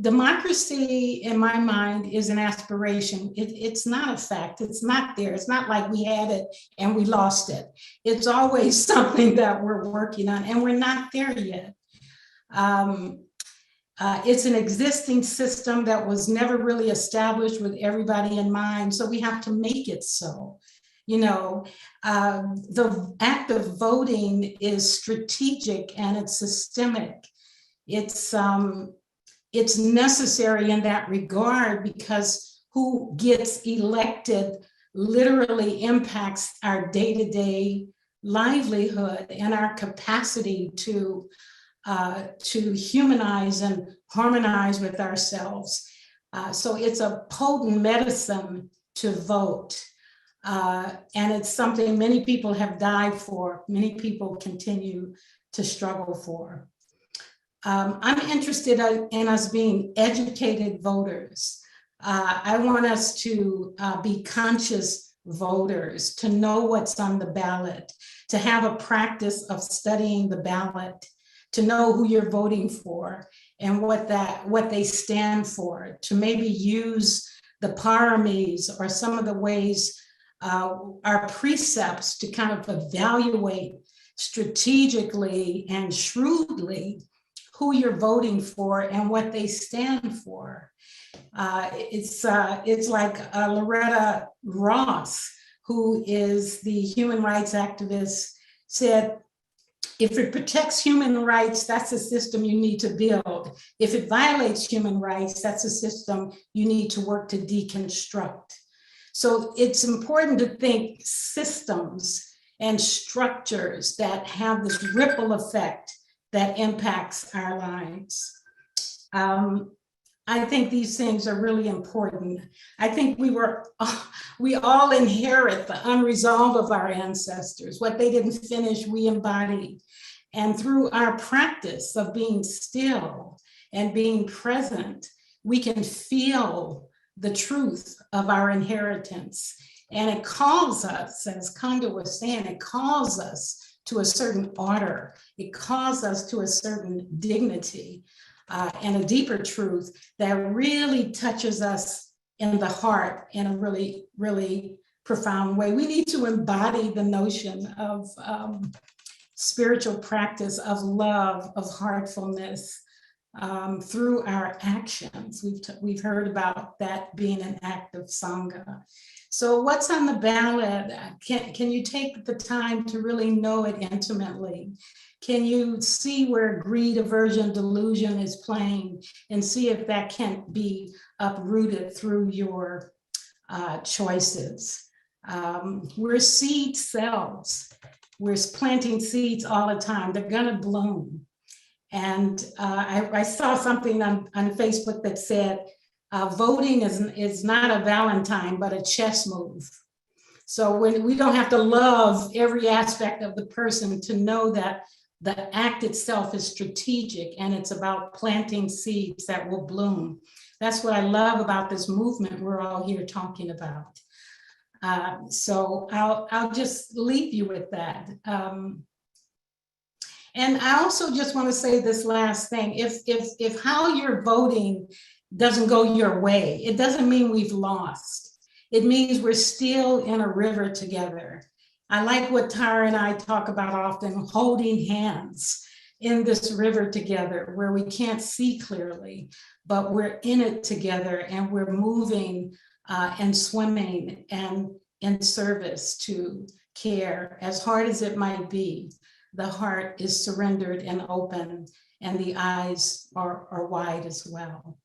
Democracy, in my mind, is an aspiration. It's not a fact. It's not there. It's not like we had it and we lost it. It's always something that we're working on, and we're not there yet. It's an existing system that was never really established with everybody in mind, so we have to make it so. You know, the act of voting is strategic and it's systemic. It's necessary in that regard because who gets elected literally impacts our day-to-day livelihood and our capacity to humanize and harmonize with ourselves. So it's a potent medicine to vote. And it's something many people have died for, many people continue to struggle for. I'm interested in us being educated voters. I want us to be conscious voters, to know what's on the ballot, to have a practice of studying the ballot, to know who you're voting for and what they stand for, to maybe use the paramis or some of the ways our precepts to kind of evaluate strategically and shrewdly who you're voting for and what they stand for. It's like Loretta Ross, who is the human rights activist, said, if it protects human rights, that's a system you need to build. If it violates human rights, that's a system you need to work to deconstruct. So it's important to think systems and structures that have this ripple effect that impacts our lives. I think these things are really important. I think we all inherit the unresolved of our ancestors. What they didn't finish, we embody. And through our practice of being still and being present, we can feel the truth of our inheritance. And it calls us, as Konda was saying, it calls us to a certain order. It calls us to a certain dignity and a deeper truth that really touches us in the heart in a really, really profound way. We need to embody the notion of spiritual practice, of love, of heartfulness through our actions. We've heard about that being an act of Sangha. So what's on the ballot? Can you take the time to really know it intimately? Can you see where greed, aversion, delusion is playing and see if that can't be uprooted through your choices? We're seed cells. We're planting seeds all the time. They're gonna bloom. And I saw something on Facebook that said, voting is not a Valentine, but a chess move. So when we don't have to love every aspect of the person to know that the act itself is strategic and it's about planting seeds that will bloom. That's what I love about this movement we're all here talking about. So I'll just leave you with that. And I also just want to say this last thing. If how you're voting doesn't go your way, it doesn't mean we've lost. It means we're still in a river together. I like what Tara and I talk about often, holding hands in this river together where we can't see clearly, but we're in it together and we're moving and swimming and in service to care. As hard as it might be, the heart is surrendered and open, and the eyes are wide as well.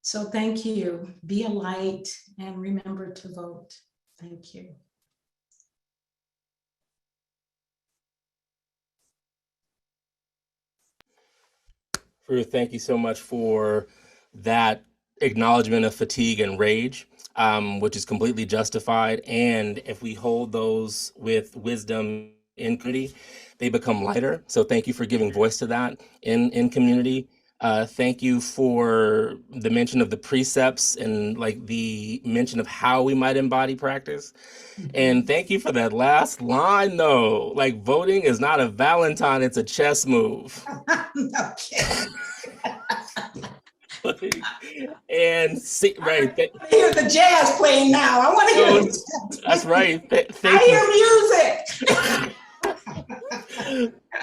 So thank you. Be a light and remember to vote. Thank you. Ruth, thank you so much for that acknowledgement of fatigue and rage, which is completely justified. And if we hold those with wisdom in community, they become lighter. So thank you for giving voice to that in community. Thank you for the mention of the precepts and like the mention of how we might embody practice. And thank you for that last line though. Like voting is not a Valentine, it's a chess move. Okay. And see, right. I hear the jazz playing now. I want to hear the jazz. That's right. I Thank hear music.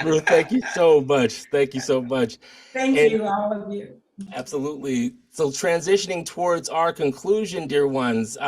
Ruth, thank you so much. Thank you so much. Thank And- you, all of you. Absolutely. So transitioning towards our conclusion, dear ones.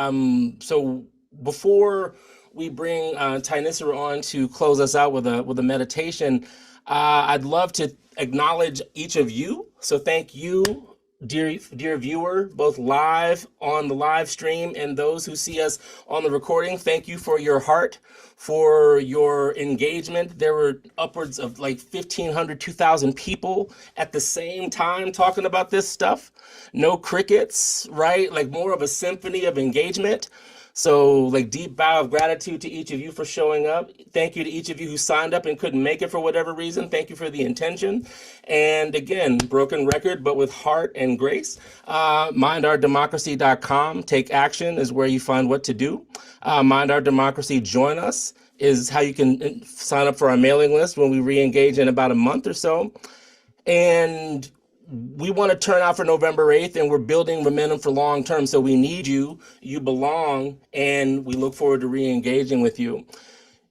So before we bring Thanissara on to close us out with a meditation, I'd love to acknowledge each of you. So thank you, dear viewer, both live on the live stream and those who see us on the recording. Thank you for your heart, for your engagement. There were upwards of like 1,500, 2,000 people at the same time talking about this stuff. No crickets, right? Like more of a symphony of engagement. So like deep bow of gratitude to each of you for showing up. Thank you to each of you who signed up and couldn't make it for whatever reason. Thank you for the intention. And again, broken record, but with heart and grace. MindOurDemocracy.com. Take action is where you find what to do. Mind Our Democracy, join us is how you can sign up for our mailing list when we re-engage in about a month or so. And we want to turn out for November 8th, and we're building momentum for long term. So we need you, you belong, and we look forward to re-engaging with you.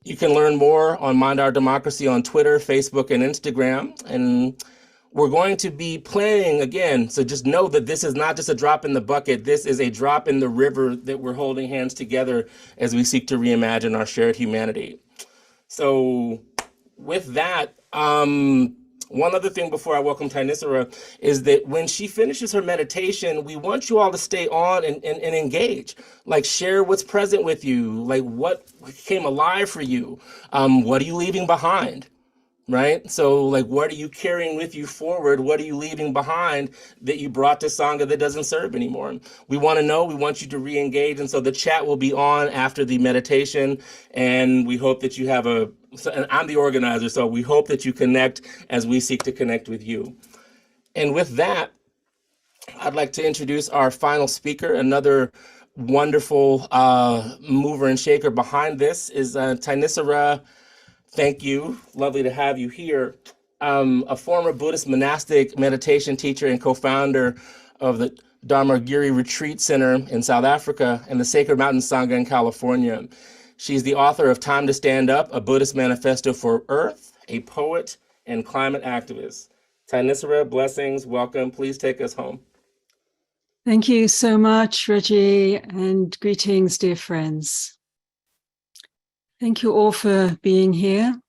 You can learn more on Mind Our Democracy on Twitter, Facebook, and Instagram. And we're going to be playing again. So just know that this is not just a drop in the bucket. This is a drop in the river that we're holding hands together as we seek to reimagine our shared humanity. So with that, one other thing before I welcome Thanissara is that when she finishes her meditation, we want you all to stay on and engage. Like share what's present with you, like what came alive for you. What are you leaving behind? Right? So like, what are you carrying with you forward? What are you leaving behind that you brought to Sangha that doesn't serve anymore? We want to know, we want you to re-engage. And so the chat will be on after the meditation. And we hope that you have and I'm the organizer, so we hope that you connect as we seek to connect with you. And with that, I'd like to introduce our final speaker. Another wonderful mover and shaker behind this is Thanissara. Thank you. Lovely to have you here. A former Buddhist monastic meditation teacher and co-founder of the Dharmagiri Retreat Center in South Africa and the Sacred Mountain Sangha in California. She's the author of Time to Stand Up, a Buddhist manifesto for Earth, a poet and climate activist. Thanissara, blessings, welcome. Please take us home. Thank you so much, Reggie, and greetings, dear friends. Thank you all for being here.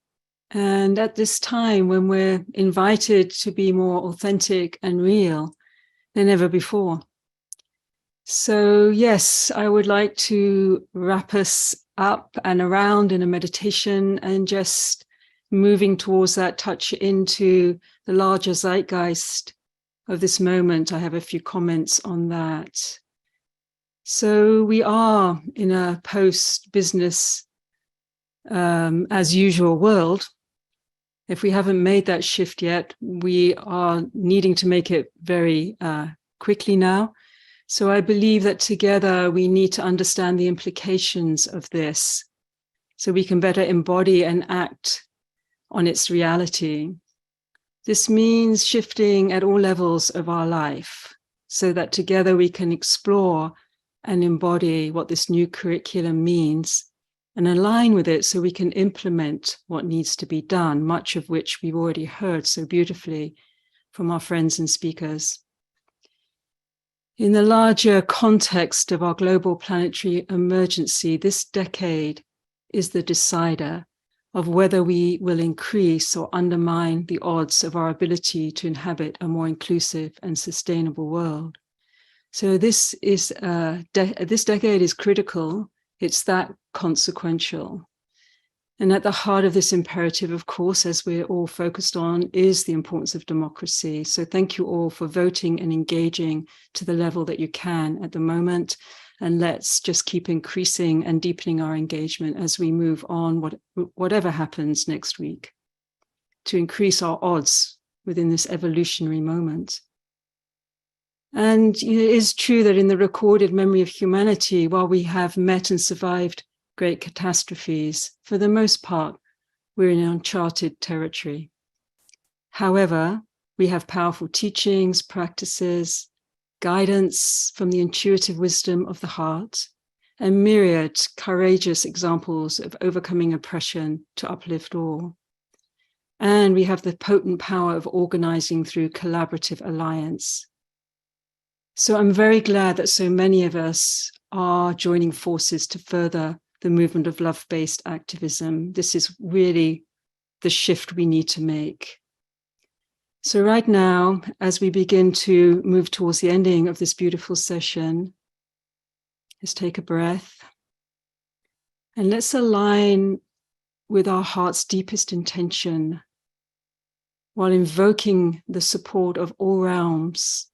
And at this time when we're invited to be more authentic and real than ever before. So yes, I would like to wrap us up and around in a meditation and just moving towards that touch into the larger zeitgeist of this moment. I have a few comments on that. So we are in a post-business as usual world. If we haven't made that shift yet, we are needing to make it very quickly now. So I believe that together we need to understand the implications of this so we can better embody and act on its reality. This means shifting at all levels of our life so that together we can explore and embody what this new curriculum means and align with it so we can implement what needs to be done, much of which we've already heard so beautifully from our friends and speakers. In the larger context of our global planetary emergency, this decade is the decider of whether we will increase or undermine the odds of our ability to inhabit a more inclusive and sustainable world. So this decade is critical. It's that consequential. And at the heart of this imperative, of course, as we're all focused on, is the importance of democracy. So thank you all for voting and engaging to the level that you can at the moment. And let's just keep increasing and deepening our engagement as we move on, whatever happens next week, to increase our odds within this evolutionary moment. And it is true that in the recorded memory of humanity, while we have met and survived great catastrophes, for the most part, we're in uncharted territory. However, we have powerful teachings, practices, guidance from the intuitive wisdom of the heart, and myriad courageous examples of overcoming oppression to uplift all. And we have the potent power of organizing through collaborative alliance. So I'm very glad that so many of us are joining forces to further the movement of love-based activism. This is really the shift we need to make. So right now, as we begin to move towards the ending of this beautiful session, let's take a breath and let's align with our heart's deepest intention while invoking the support of all realms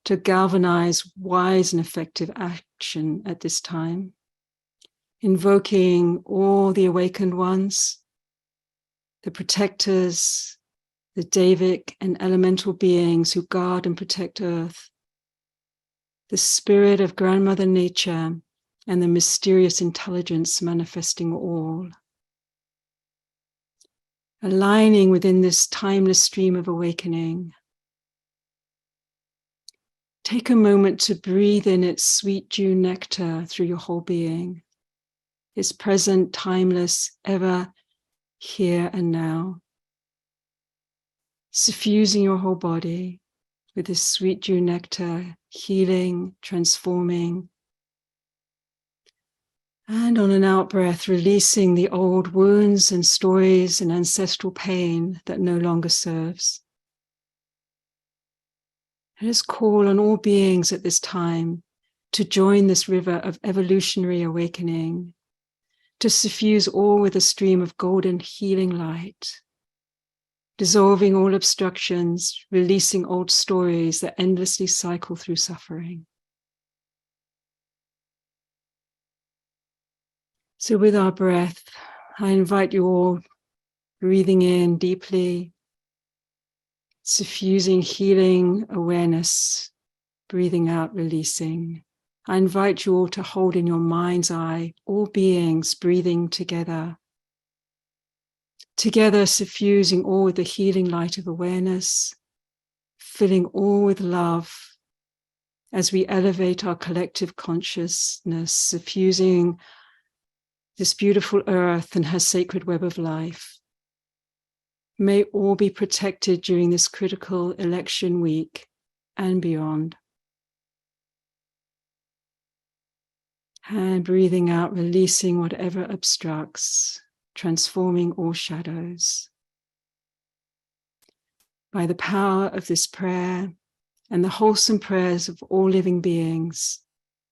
to galvanize wise and effective action at this time, invoking all the awakened ones, the protectors, the Davic and elemental beings who guard and protect Earth, the spirit of Grandmother Nature, and the mysterious intelligence manifesting all. Aligning within this timeless stream of awakening, take a moment to breathe in its sweet dew nectar through your whole being, its present, timeless, ever here and now, suffusing your whole body with this sweet dew nectar, healing, transforming. And on an out breath, releasing the old wounds and stories and ancestral pain that no longer serves. Let us call on all beings at this time to join this river of evolutionary awakening, to suffuse all with a stream of golden healing light, dissolving all obstructions, releasing old stories that endlessly cycle through suffering. So with our breath, I invite you all breathing in deeply, suffusing healing awareness, breathing out, releasing. I invite you all to hold in your mind's eye all beings breathing together, suffusing all with the healing light of awareness, filling all with love as we elevate our collective consciousness, suffusing this beautiful earth and her sacred web of life. May all be protected during this critical election week and beyond. And breathing out, releasing whatever obstructs, transforming all shadows. By the power of this prayer and the wholesome prayers of all living beings,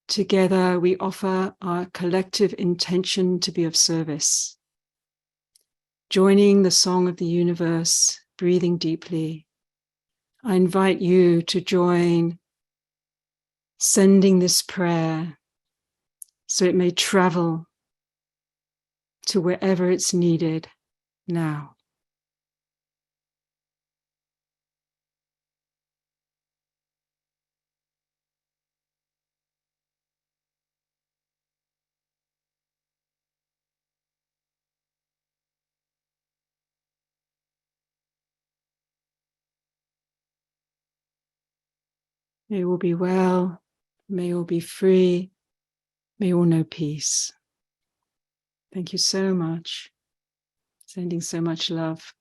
together we offer our collective intention to be of service. Joining the song of the universe, breathing deeply, I invite you to join, sending this prayer so it may travel to wherever it's needed now. May all be well, may all be free, may all know peace. Thank you so much. Sending so much love.